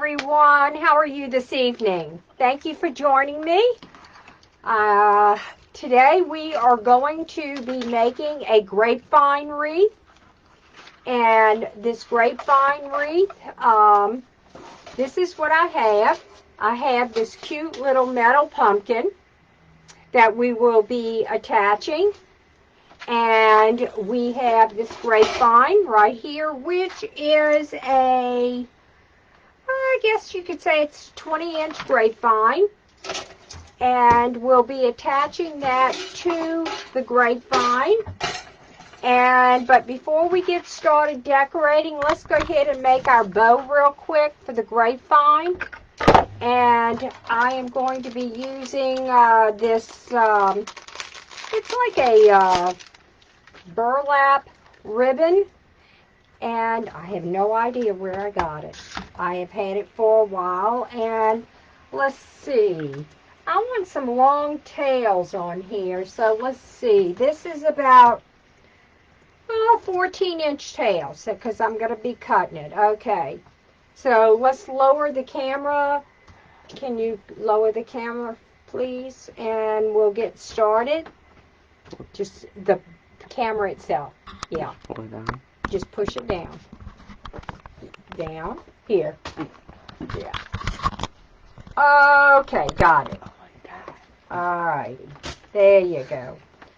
everyone. How are you this evening? Thank you for joining me. Today we are going to be making a grapevine wreath. And this grapevine wreath, this is what I have. I have this cute little metal pumpkin that we will be attaching. And we have this grapevine right here, which is I guess you could say it's 20-inch grapevine. And we'll be attaching that to the grapevine. But before we get started decorating, let's go ahead and make our bow real quick for the grapevine. And I am going to be using this, it's like a burlap ribbon, and I have no idea where I got it. I have had it for a while, and let's see. I want some long tails on here, so let's see. This is about 14-inch tails, because I'm going to be cutting it. Okay, so let's lower the camera. Can you lower the camera, please? And we'll get started. Just the camera itself. Yeah. Pull it down. Just push it down. Down. Here. Yeah. Okay, got it. Alright. There you go.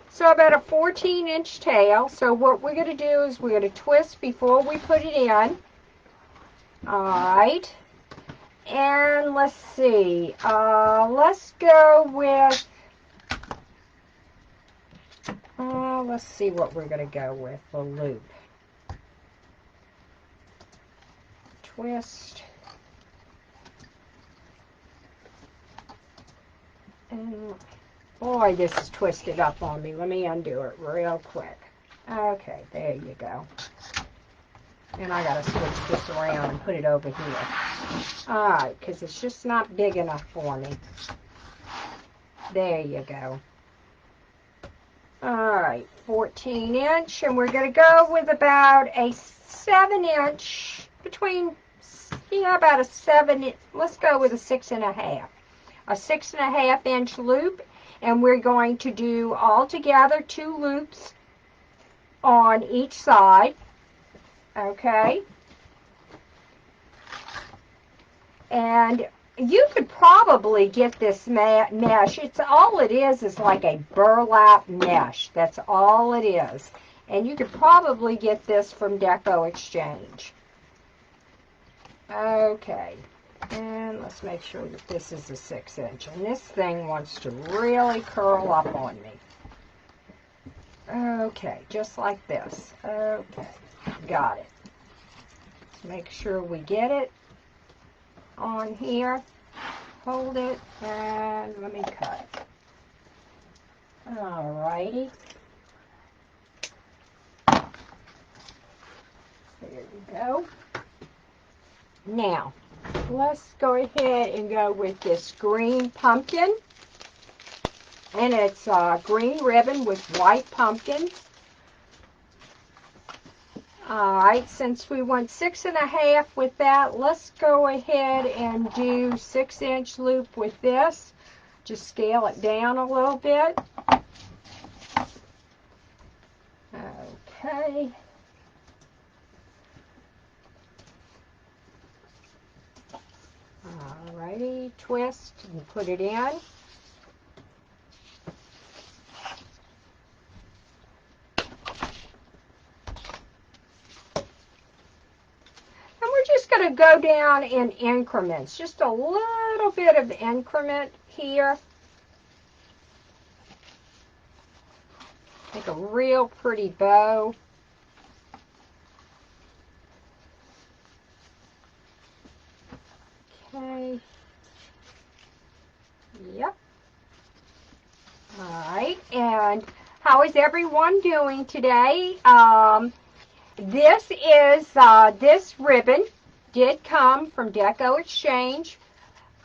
So about a 14-inch tail. So what we're going to do is we're going to twist before we put it in. Alright. And let's see. Let's go with... let's see what we're going to go with. The loop. Twist. And boy, this is twisted up on me. Let me undo it real quick. Okay, there you go. And I got to switch this around and put it over here. Alright, because it's just not big enough for me. There you go. Alright, 14-inch, and we're going to go with about a 7-inch, about a 7, let's go with a 6.5. A 6.5-inch loop, and we're going to do altogether 2 loops on each side. Okay? And you could probably get this mesh. All it is like a burlap mesh. That's all it is. And you could probably get this from Deco Exchange. Okay. And let's make sure that this is a 6-inch. And this thing wants to really curl up on me. Okay, just like this. Okay, got it. Let's make sure we get it on here. Hold it, and let me cut. Alrighty. There you go. Now, let's go ahead and go with this green pumpkin. And it's green ribbon with white pumpkins. Alright, since we went 6.5 with that, let's go ahead and do 6-inch loop with this. Just scale it down a little bit. Okay. Alrighty, twist and put it in. Going to go down in increments, just a little bit of increment here. Make a real pretty bow. Okay. Yep. All right. And how is everyone doing today? This ribbon did come from Deco Exchange,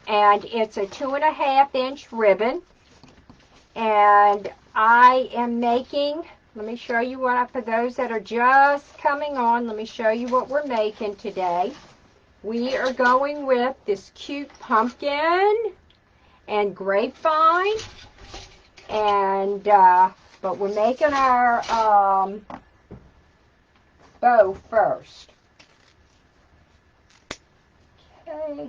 and it's a 2.5-inch ribbon, and I am making, let me show you for those that are just coming on, let me show you what we're making today. we are going with this cute pumpkin and grapevine. And, but we're making our bow first. Okay.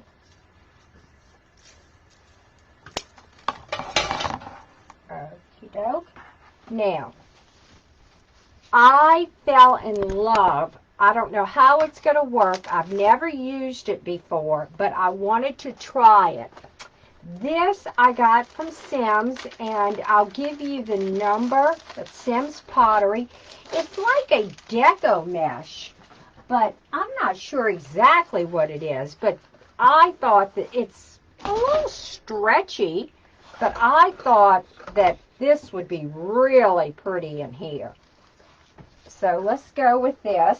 Okie doke. Now, I fell in love. I don't know how it's going to work. I've never used it before, but I wanted to try it. This I got from Sims, and I'll give you the number of Sims Pottery. It's like a deco mesh, but I'm not sure exactly what it is. But I thought that it's a little stretchy, but I thought that this would be really pretty in here. So let's go with this.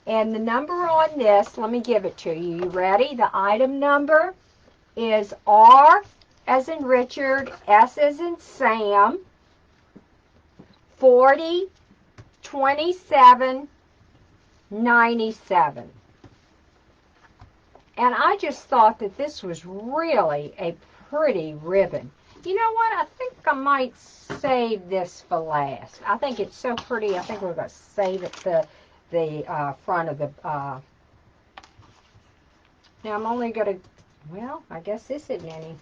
And the number on this, let me give it to you. You ready? The item number is R as in Richard, S as in Sam, 40 27 97. And I just thought that this was really a pretty ribbon. You know what? I think I might save this for last. I think it's so pretty. I think we're going to save it to the front of the... Now, I'm only going to... Well, I guess this isn't any.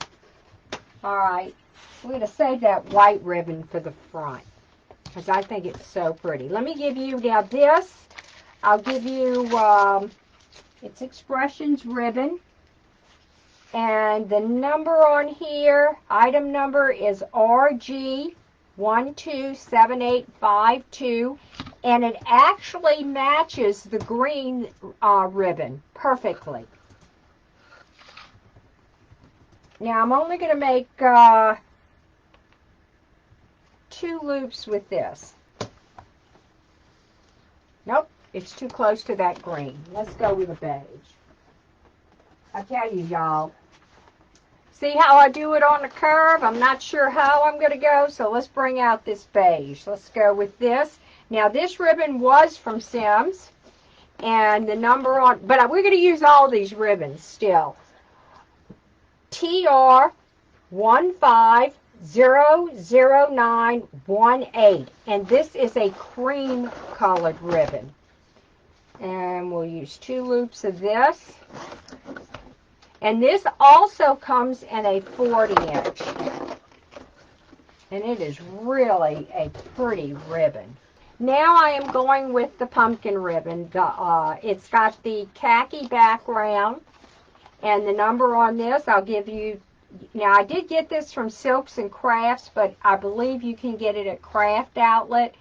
All right. We're going to save that white ribbon for the front, because I think it's so pretty. Let me give you... Now, this, I'll give you... it's Expressions ribbon. And the number on here, item number is RG127852, and it actually matches the green ribbon perfectly. Now I'm only going to make 2 loops with this. Nope, it's too close to that green. Let's go with a beige. I tell you, y'all, see how I do it on the curve? I'm not sure how I'm going to go, so let's bring out this beige. Let's go with this. Now, this ribbon was from Sims, and the number on, but we're going to use all these ribbons still. TR1500918, and this is a cream-colored ribbon. And we'll use 2 loops of this. And this also comes in a 40-inch. And it is really a pretty ribbon. Now I am going with the pumpkin ribbon. It's got the khaki background. And the number on this, I'll give you... Now, I did get this from Silks and Crafts, but I believe you can get it at Craft Outlet.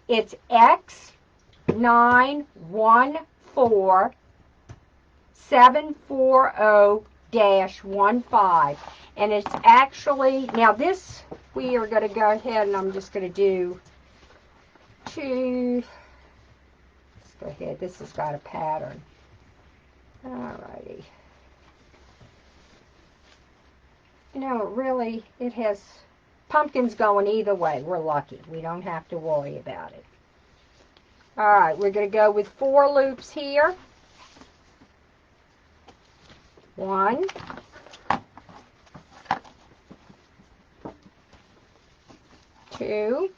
It's X914-740-15, and it's actually, now this, we are going to go ahead and I'm just going to do 2, let's go ahead, this has got a pattern. Alrighty. You know, really, it has pumpkins going either way. We're lucky. We don't have to worry about it. Alright, we're going to go with 4 loops here. 1, 2,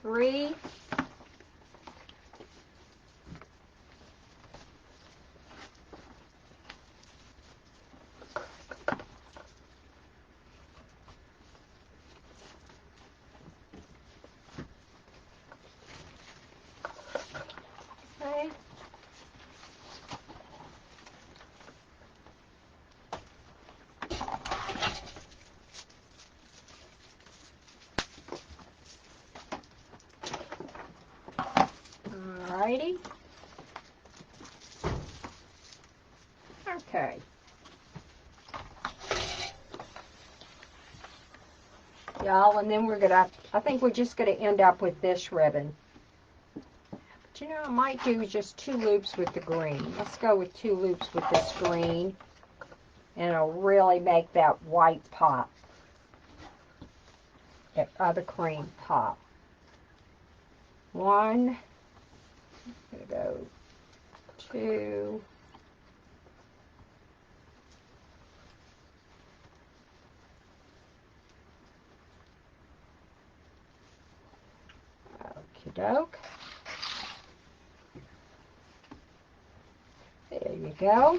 3, Alrighty. Okay. Y'all, and then we're going to, I think we're just going to end up with this ribbon. you know, I might do just 2 loops with the green. Let's go with 2 loops with this green. And it'll really make that white pop. That other cream pop. 1. I'm going to go 2. Okie doke. There you go.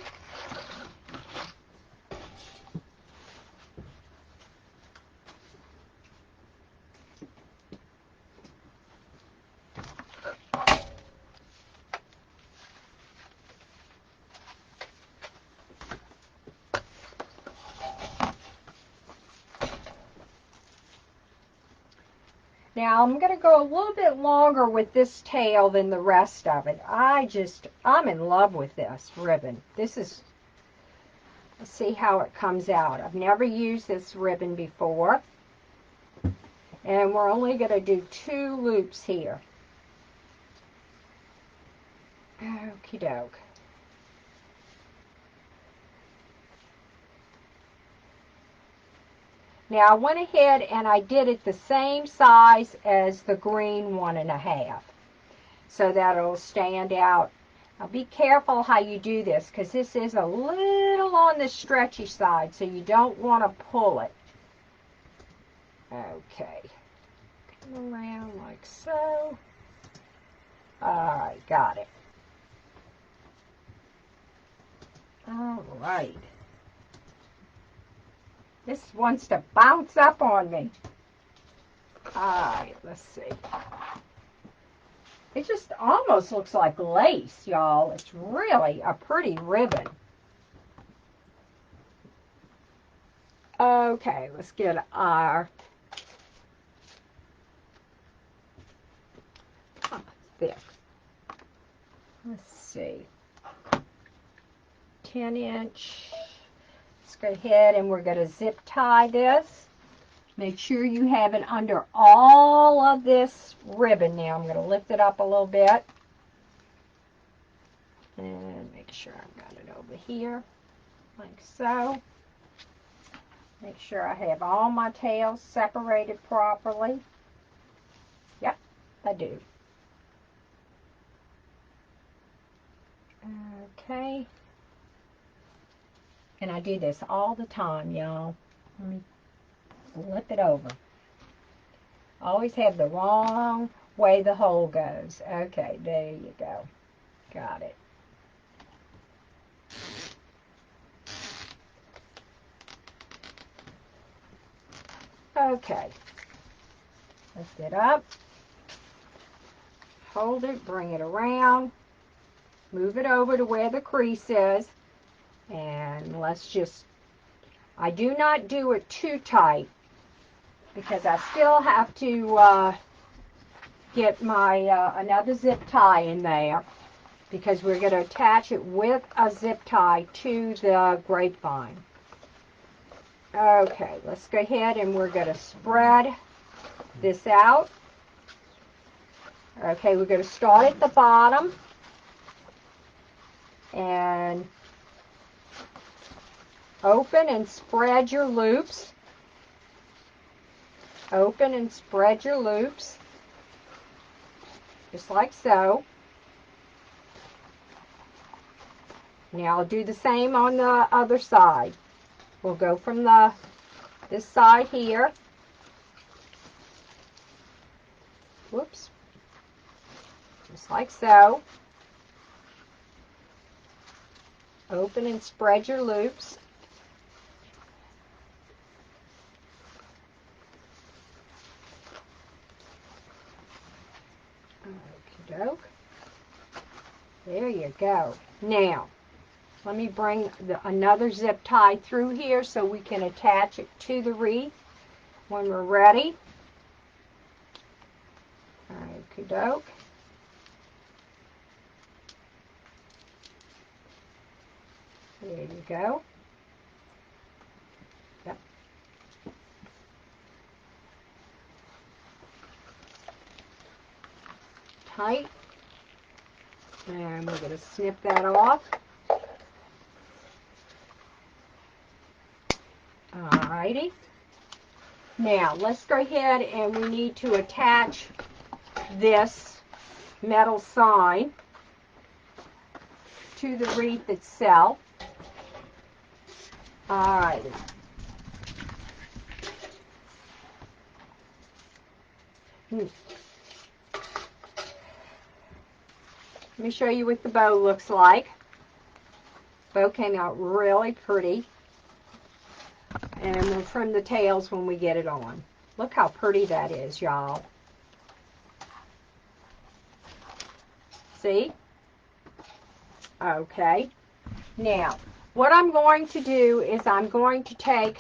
Now I'm going to go a little bit longer with this tail than the rest of it. I'm in love with this ribbon. Let's see how it comes out. I've never used this ribbon before. And we're only going to do 2 loops here. Okie doke. Now I went ahead and I did it the same size as the green 1.5, so that it'll stand out. Now be careful how you do this, because this is a little on the stretchy side, so you don't want to pull it. Okay, come around like so. Alright, got it. Alright. This wants to bounce up on me. Alright, let's see. It just almost looks like lace, y'all. It's really a pretty ribbon. Okay, let's get our thick. Let's see. 10-inch. Let's go ahead and we're going to zip tie this. Make sure you have it under all of this ribbon. Now I'm going to lift it up a little bit. And make sure I've got it over here. Like so. Make sure I have all my tails separated properly. Yep, I do. Okay. And I do this all the time, y'all. Let me flip it over. Always have the wrong way the hole goes. Okay, there you go. Got it. Okay. Lift it up. Hold it, bring it around. Move it over to where the crease is. And let's just, I do not do it too tight, because I still have to get my another zip tie in there, because we're going to attach it with a zip tie to the grapevine. Okay, let's go ahead and we're going to spread this out. Okay, we're going to start at the bottom and open and spread your loops. Open and spread your loops. Just like so. Now I'll do the same on the other side. We'll go from this side here. Whoops. Just like so. Open and spread your loops. Okie doke. There you go. Now, let me bring another zip tie through here so we can attach it to the wreath when we're ready. Okie doke. There you go. Yep. Tight. And we're going to snip that off. Alrighty. Now, let's go ahead and we need to attach this metal sign to the wreath itself. Alrighty. Let me show you what the bow looks like. Bow came out really pretty. And we'll trim the tails when we get it on. Look how pretty that is, y'all. See? Okay. Now, what I'm going to do is I'm going to take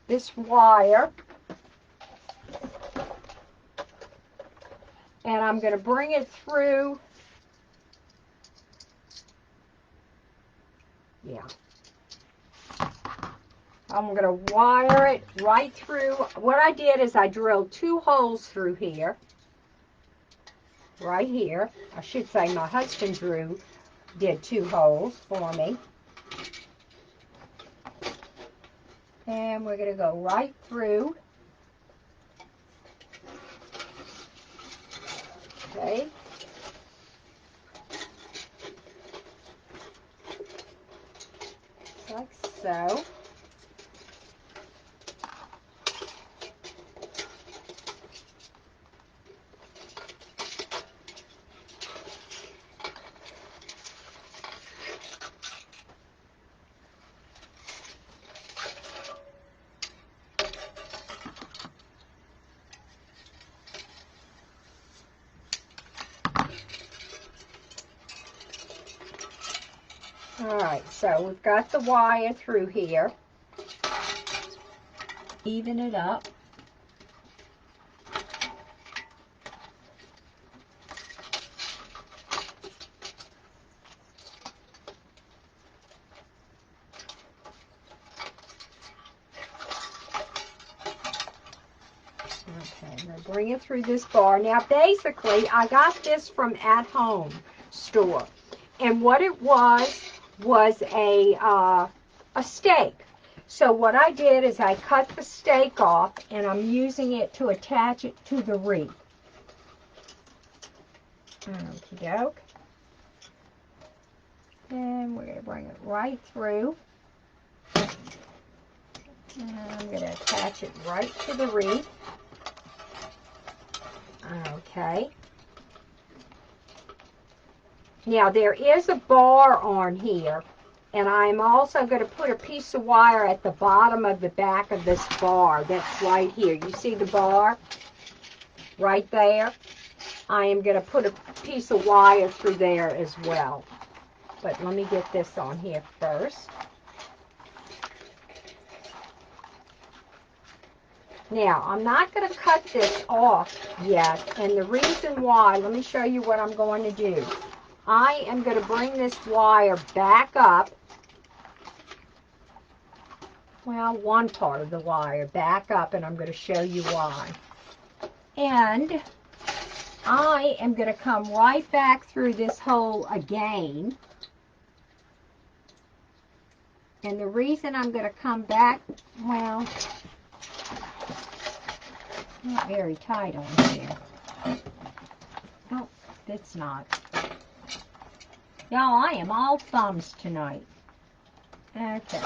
this wire and I'm going to bring it through. Yeah. I'm going to wire it right through. What I did is I drilled 2 holes through here. Right here. I should say my husband did 2 holes for me. And we're going to go right through. Okay. Like so. Alright, so we've got the wire through here. Even it up. Okay, I'm going to bring it through this bar. Now, basically, I got this from At Home store. And what it was a stake. So what I did is I cut the stake off, and I'm using it to attach it to the wreath. Okie doke. And we're going to bring it right through. And I'm going to attach it right to the wreath. Okay. Now, there is a bar on here, and I'm also going to put a piece of wire at the bottom of the back of this bar. That's right here. You see the bar? Right there? I am going to put a piece of wire through there as well. But let me get this on here first. Now, I'm not going to cut this off yet, and the reason why, let me show you what I'm going to do. I am going to bring this wire back up. Well, one part of the wire back up, and I'm going to show you why. And I am going to come right back through this hole again. And the reason I'm going to come back, well, not very tight on here. Oh, it's not. Y'all, I am all thumbs tonight. Okay.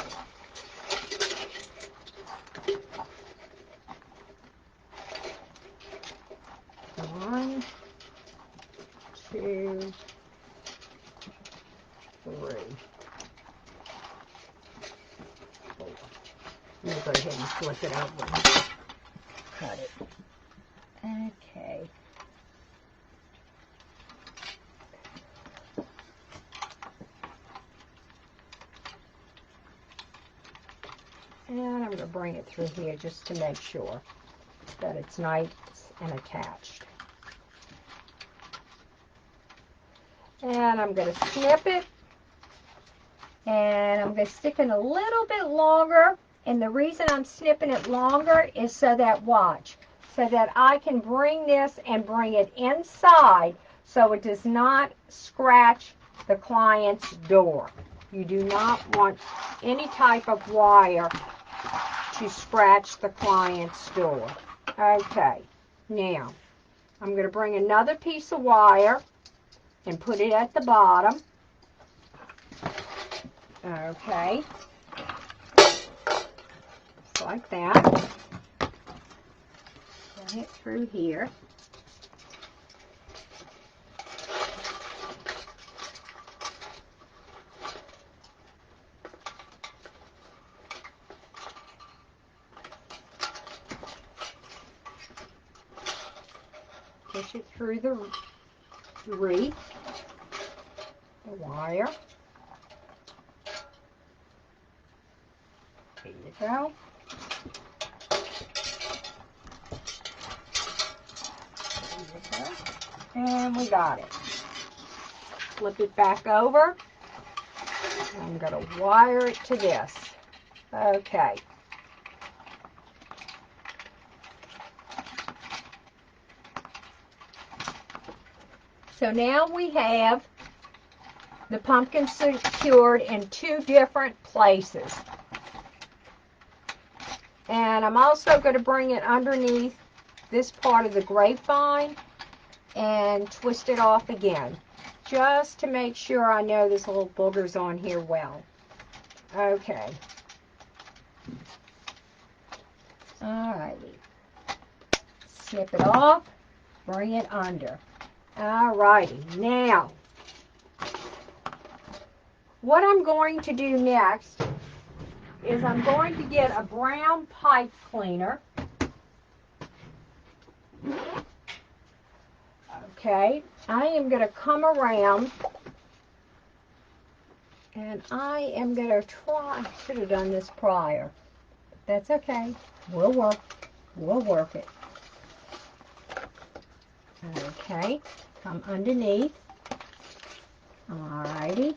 One, two, three, four. I'm going to go ahead and flip it over and cut it. Okay. And I'm going to bring it through here just to make sure that it's nice and attached. And I'm going to snip it. And I'm going to stick it a little bit longer. And the reason I'm snipping it longer is so that, watch, so that I can bring this and bring it inside so it does not scratch the client's door. You do not want any type of wire to scratch the client's door. Okay, now I'm going to bring another piece of wire and put it at the bottom. Okay, just like that. Run it through here. Push it through the wreath, the wire. There you go. There you go. And we got it. Flip it back over. I'm going to wire it to this. Okay. So now we have the pumpkin secured in 2 different places. And I'm also going to bring it underneath this part of the grapevine and twist it off again, just to make sure I know this little booger's on here well. Okay. Alrighty. Snip it off, bring it under. Alrighty, now, what I'm going to do next is I'm going to get a brown pipe cleaner. Okay, I am going to come around and I am going to try, I should have done this prior, but that's okay, we'll work it. Okay, come underneath. Alrighty.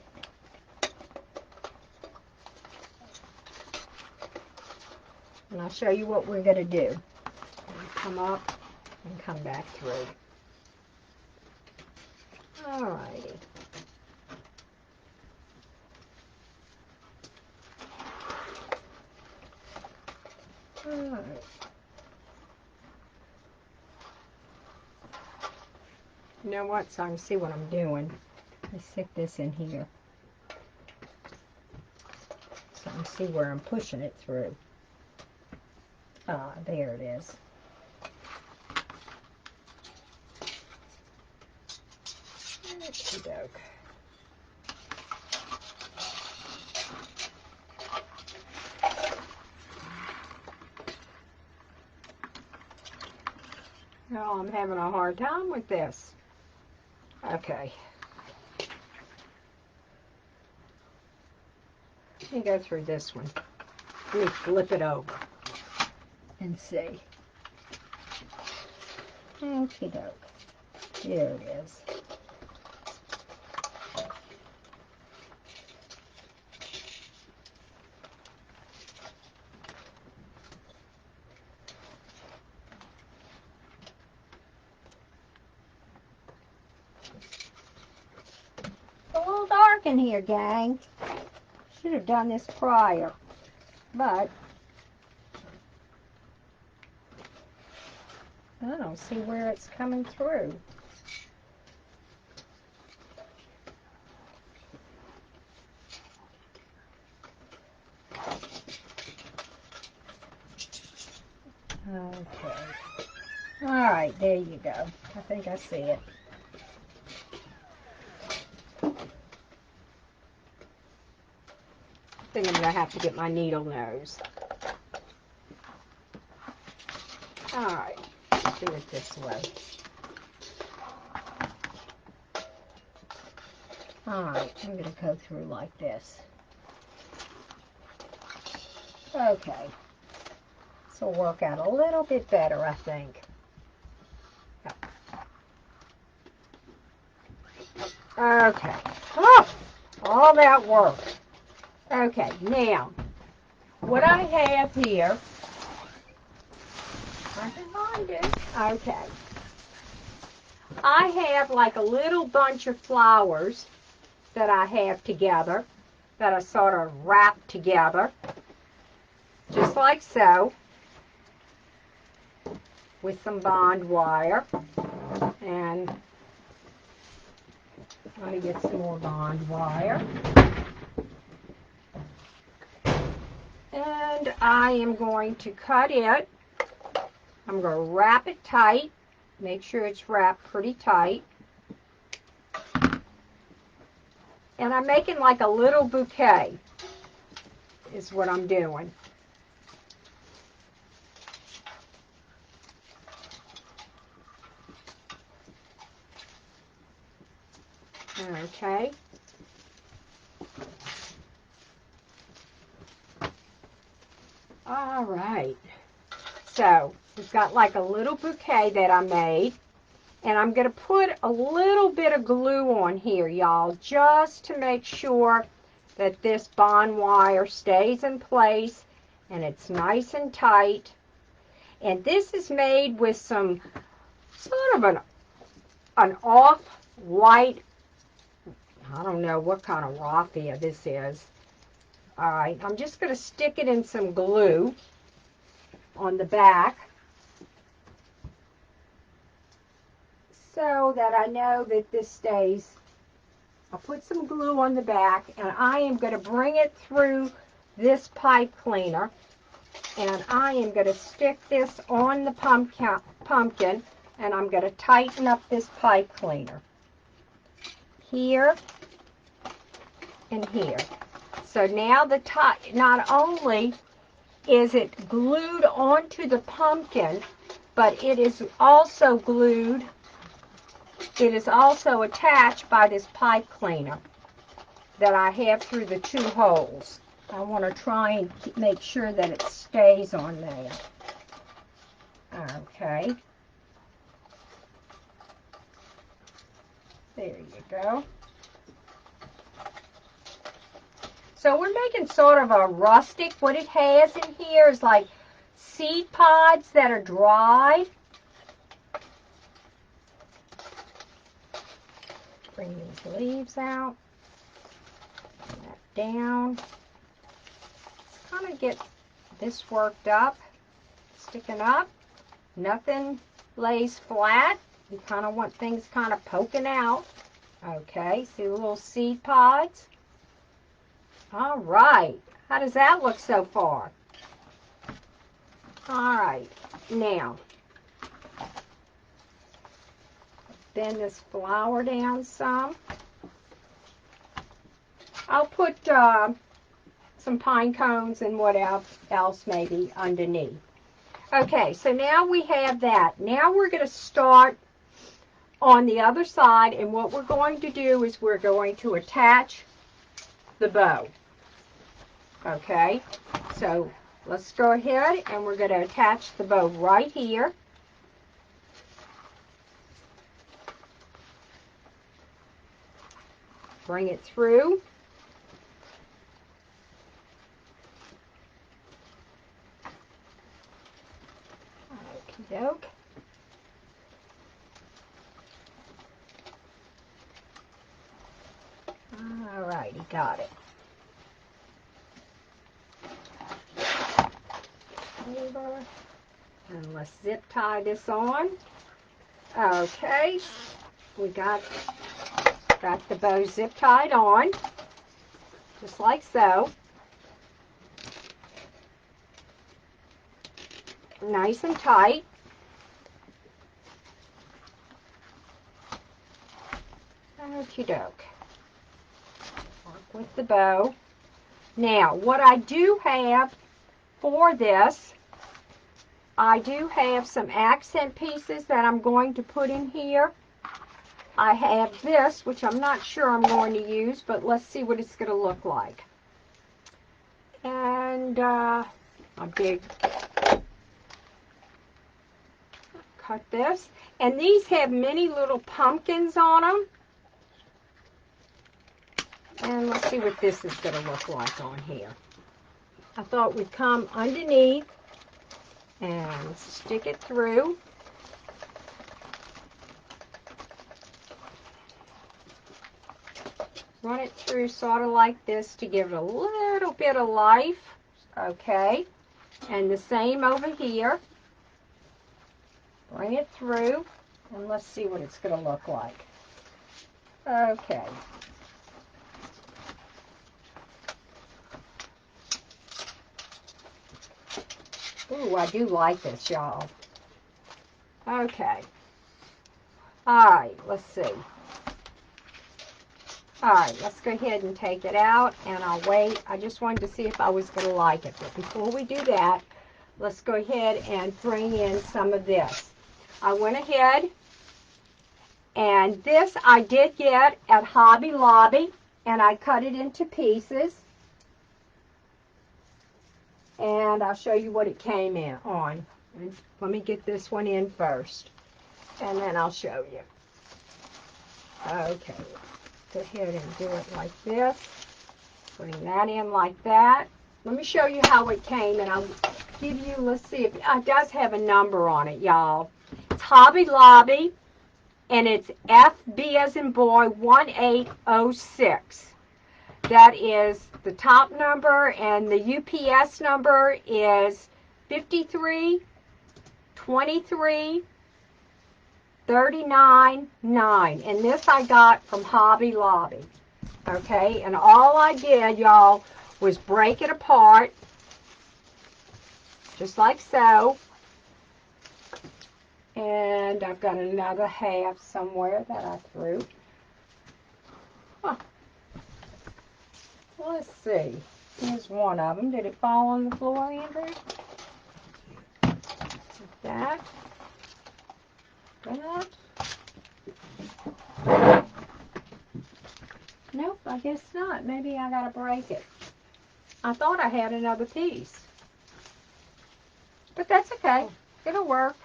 And I'll show you what we're going to do. Come up and come back through. Alrighty. Alright. You know what? So I can see what I'm doing. I stick this in here. So I can see where I'm pushing it through. Ah, there it is. Okey-doke. Oh, I'm having a hard time with this. Okay. Let me go through this one. Let me flip it over and see. Okie doke. There it is. It's a little dark in here, gang. Should have done this prior, but I don't see where it's coming through. Okay. Alright, there you go. I think I see it. I think I'm going to have to get my needle nose. Alright, do it this way. Alright, I'm going to go through like this. Okay. This will work out a little bit better, I think. Okay. Oh, all that work. Okay, now, what I have here, I can find it. Okay. I have like a little bunch of flowers that I have together, that I sort of wrap together, just like so, with some bond wire. And let me get some more bond wire. And I am going to cut it. I'm going to wrap it tight. Make sure it's wrapped pretty tight. And I'm making like a little bouquet is what I'm doing. Okay. All right. So we've got like a little bouquet that I made. And I'm going to put a little bit of glue on here, y'all, just to make sure that this bond wire stays in place and it's nice and tight. And this is made with some sort of an off-white, I don't know what kind of raffia this is. All right, I'm just going to stick it in some glue on the back, so that I know that this stays. I'll put some glue on the back, and I am going to bring it through this pipe cleaner, and I am going to stick this on the pumpkin, and I'm going to tighten up this pipe cleaner here and here. So now not only is it glued onto the pumpkin, but it is also glued. It is also attached by this pipe cleaner that I have through the two holes. I want to try and make sure that it stays on there. Okay. There you go. So we're making sort of a rustic. What it has in here is like seed pods that are dried. Bring these leaves out. Bring that down. Let's kind of get this worked up, sticking up. Nothing lays flat. You kind of want things kind of poking out. Okay, see the little seed pods? All right. How does that look so far? All right. Now, bend this flower down some. I'll put some pine cones and what else maybe underneath. Okay, so now we have that. Now we're going to start on the other side, and what we're going to do is we're going to attach the bow. Okay, so let's go ahead and we're going to attach the bow right here. Bring it through. Okie doke. All righty, got it. Over. And let's zip tie this on. Okay, we got the bow zip tied on, just like so. Nice and tight. Okie doke. Work with the bow. Now, what I do have for this, I do have some accent pieces that I'm going to put in here. I have this, which I'm not sure I'm going to use, but let's see what it's going to look like. And a big, cut this. And these have many little pumpkins on them. And let's see what this is going to look like on here. I thought we'd come underneath and stick it through. run it through sort of like this to give it a little bit of life. Okay, and the same over here. Bring it through, and let's see what it's going to look like. Okay. Ooh, I do like this, y'all. Okay. Alright, let's see. Alright, let's go ahead and take it out, and I'll wait. I just wanted to see if I was going to like it. But before we do that, let's go ahead and bring in some of this. I went ahead, and this I did get at Hobby Lobby, and I cut it into pieces. And I'll show you what it came in on. Let me get this one in first, and then I'll show you. Okay, go ahead and do it like this. Putting that in like that. Let me show you how it came, and I'll give you, let's see, if it does have a number on it, y'all. It's Hobby Lobby, and it's FB as in boy 1806. That is the top number, and the UPS number is 5323939. And this I got from Hobby Lobby. Okay, and all I did, y'all, was break it apart, just like so. And I've got another half somewhere that I threw. Huh. Let's see. Here's one of them. Did it fall on the floor, Andrew? Like that. That. Nope, I guess not. Maybe I gotta break it. I thought I had another piece. But that's okay. It'll work.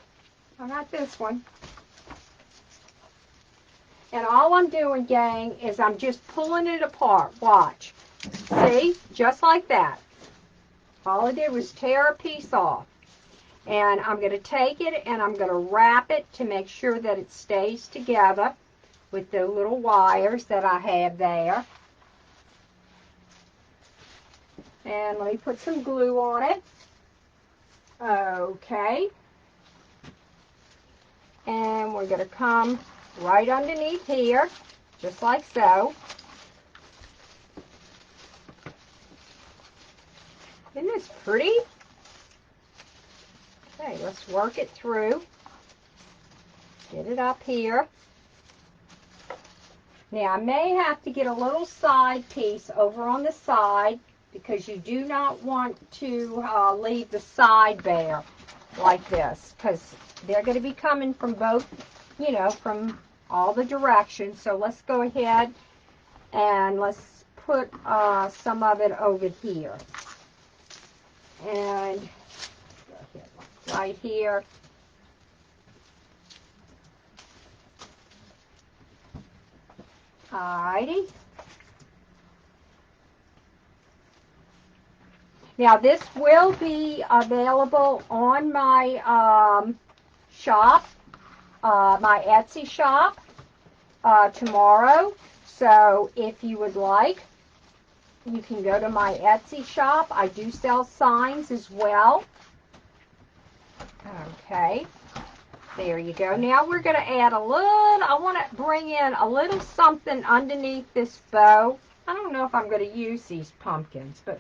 I got this one. And all I'm doing, gang, is I'm just pulling it apart. Watch. See? Just like that. All I did was tear a piece off. And I'm going to take it and I'm going to wrap it to make sure that it stays together with the little wires that I have there. And let me put some glue on it. Okay. And we're going to come right underneath here, just like so. Isn't this pretty? Okay, let's work it through. Get it up here. Now, I may have to get a little side piece over on the side because you do not want to leave the side bare like this, because they're going to be coming from both, you know, from all the directions. So let's go ahead and let's put some of it over here. And right here. Alrighty. Now this will be available on my shop, my Etsy shop, tomorrow. So if you would like, you can go to my Etsy shop. I do sell signs as well. Okay. There you go. Now we're going to add a little, I want to bring in a little something underneath this bow. I don't know if I'm going to use these pumpkins, but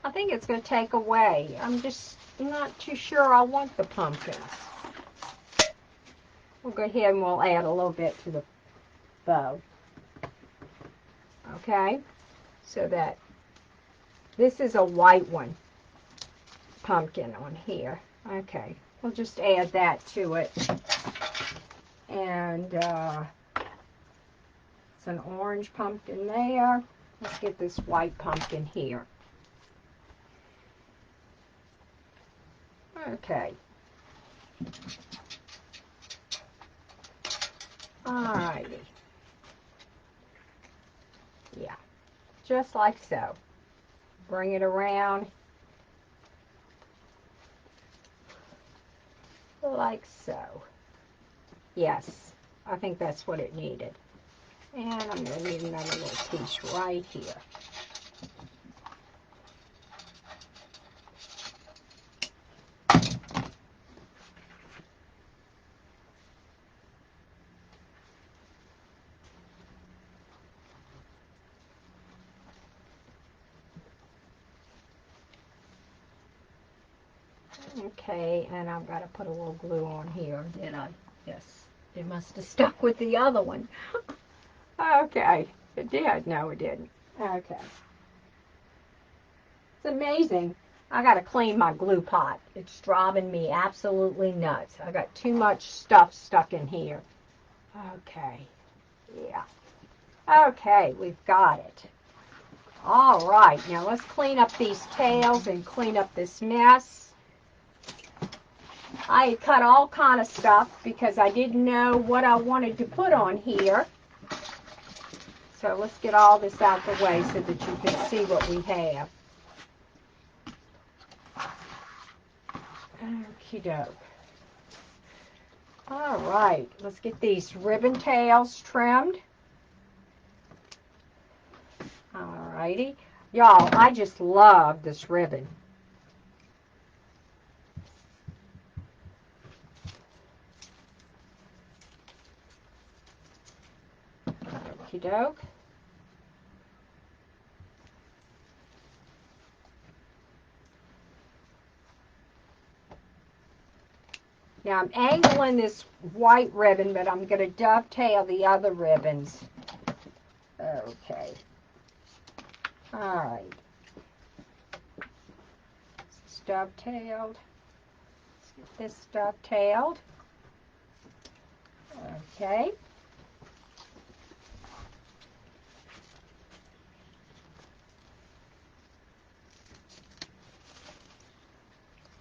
I think it's going to take away. I'm just not too sure I want the pumpkins. We'll go ahead and we'll add a little bit to the bow. Okay, so that this is a white one, pumpkin on here. Okay, we'll just add that to it. And it's an orange pumpkin there. Let's get this white pumpkin here. Okay. Alrighty. Yeah, just like so. Bring it around like so. Yes, I think that's what it needed. And I'm going to need another little piece right here. Okay, and I've got to put a little glue on here, did I? Yes, it must have stuck with the other one. Okay, it did. No, it didn't. Okay. It's amazing. I got to clean my glue pot. It's driving me absolutely nuts. I got too much stuff stuck in here. Okay, yeah. Okay, we've got it. All right, now let's clean up these tails and clean up this mess. I cut all kind of stuff because I didn't know what I wanted to put on here. So let's get all this out the way so that you can see what we have. Okie doke. All right, let's get these ribbon tails trimmed. All righty. Y'all, I just love this ribbon. Okie doke. Now I'm angling this white ribbon, but I'm going to dovetail the other ribbons. Okay. All right. It's dovetailed. Let's get this dovetailed. Okay.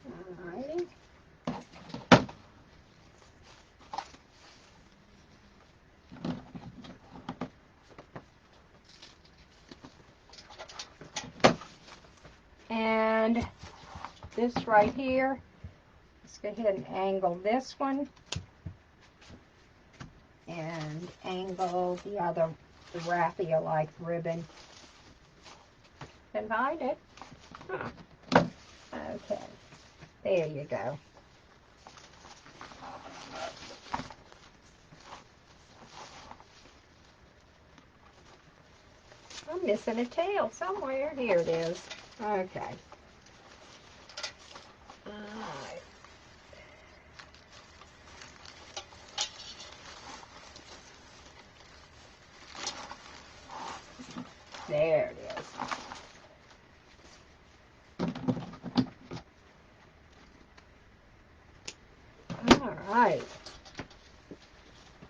All righty. And this right here, let's go ahead and angle this one and angle the other, the raffia-like ribbon. Can find it. Okay, there you go. I'm missing a tail somewhere. Here it is. Okay. Alright. There it is. Alright.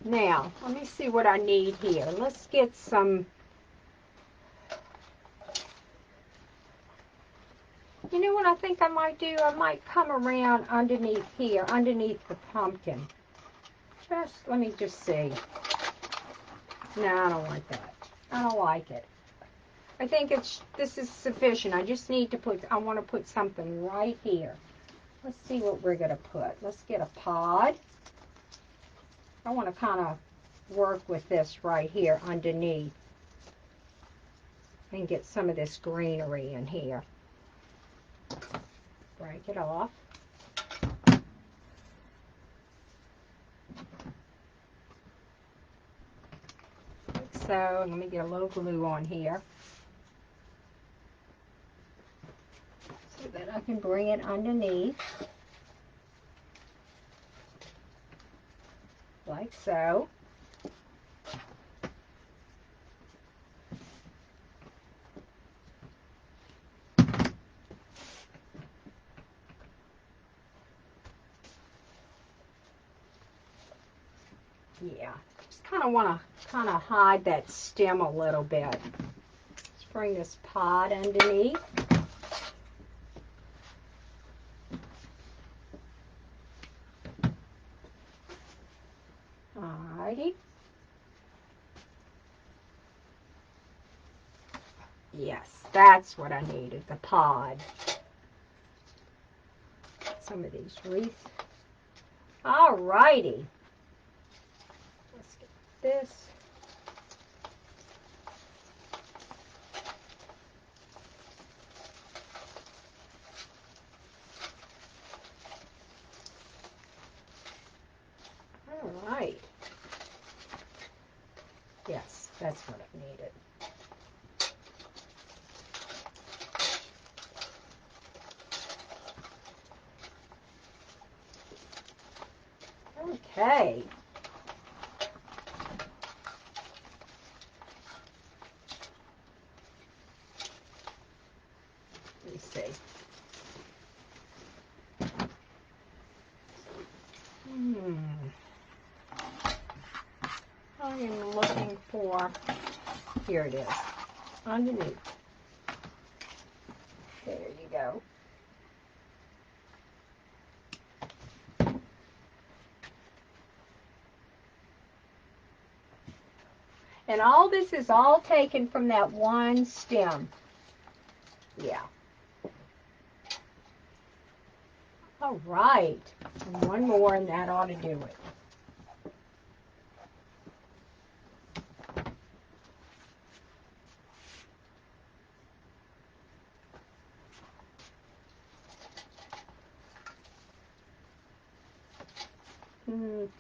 Now, let me see what I need here. Let's get some... You know what I think I might do? I might come around underneath here, underneath the pumpkin. Let me just see. No, I don't like that. I don't like it. I think this is sufficient. I just need to I want to put something right here. Let's see what we're going to put. Let's get a pod. I want to kind of work with this right here underneath and get some of this greenery in here. Break it off. Like so, let me get a little glue on here so that I can bring it underneath. Like so. Yeah, just kind of want to hide that stem a little bit. Let's bring this pod underneath. Alrighty. Yes, that's what I needed, the pod. Some of these wreaths. Alrighty. Let's get this. right. Yes, that's what it needed. Okay. Let me see. I am looking for, here it is, underneath. There you go. And all this is all taken from that one stem. Yeah. All right. And one more and that ought to do it.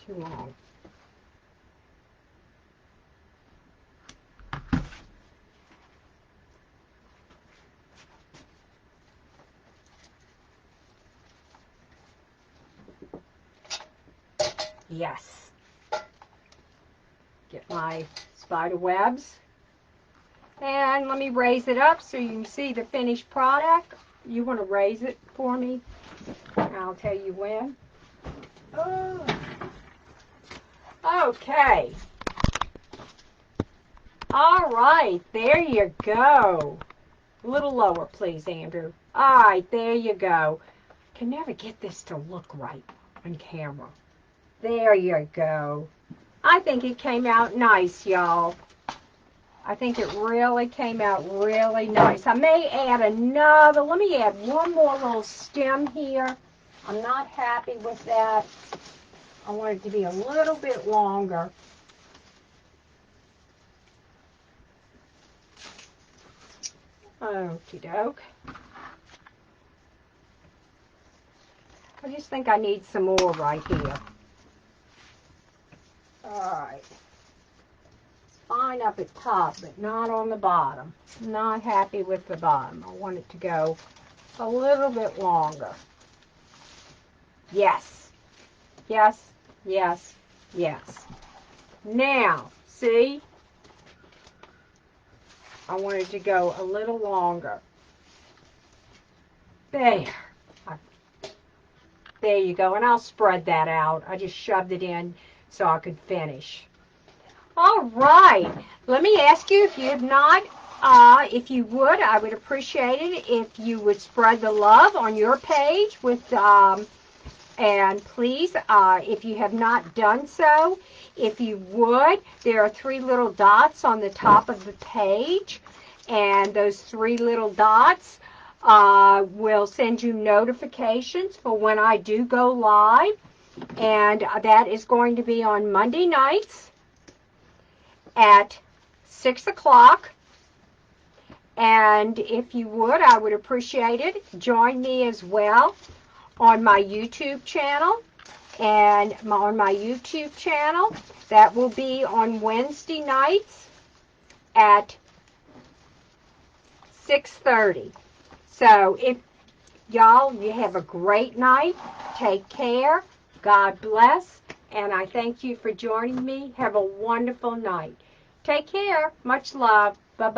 Too long. Yes. Get my spider webs. And let me raise it up so you can see the finished product. You want to raise it for me? I'll tell you when. Oh. Okay. All right, there you go. A little lower, please, Andrew. All right, there you go. Can never get this to look right on camera. There you go. I think it came out nice, y'all. I think it really came out really nice. I may add another, let me add one more little stem here. I'm not happy with that. I want it to be a little bit longer. Okie doke. I just think I need some more right here. Alright. It's fine up at top, but not on the bottom. Not happy with the bottom. I want it to go a little bit longer. Yes. Yes, yes, yes. Now, see? I want it to go a little longer. There. There you go. And I'll spread that out. I just shoved it in so I could finish. All right. Let me ask you, if you have not, if you would, I would appreciate it if you would spread the love on your page with, and please, if you have not done so, if you would, there are 3 little dots on the top of the page, and those 3 little dots will send you notifications for when I do go live, and that is going to be on Monday nights at 6 o'clock. And if you would, I would appreciate it. Join me as well on my YouTube channel. And on my YouTube channel, that will be on Wednesday nights at 6:30. So if y'all, you have a great night. Take care. God bless. And I thank you for joining me. Have a wonderful night. Take care. Much love. Bye-bye.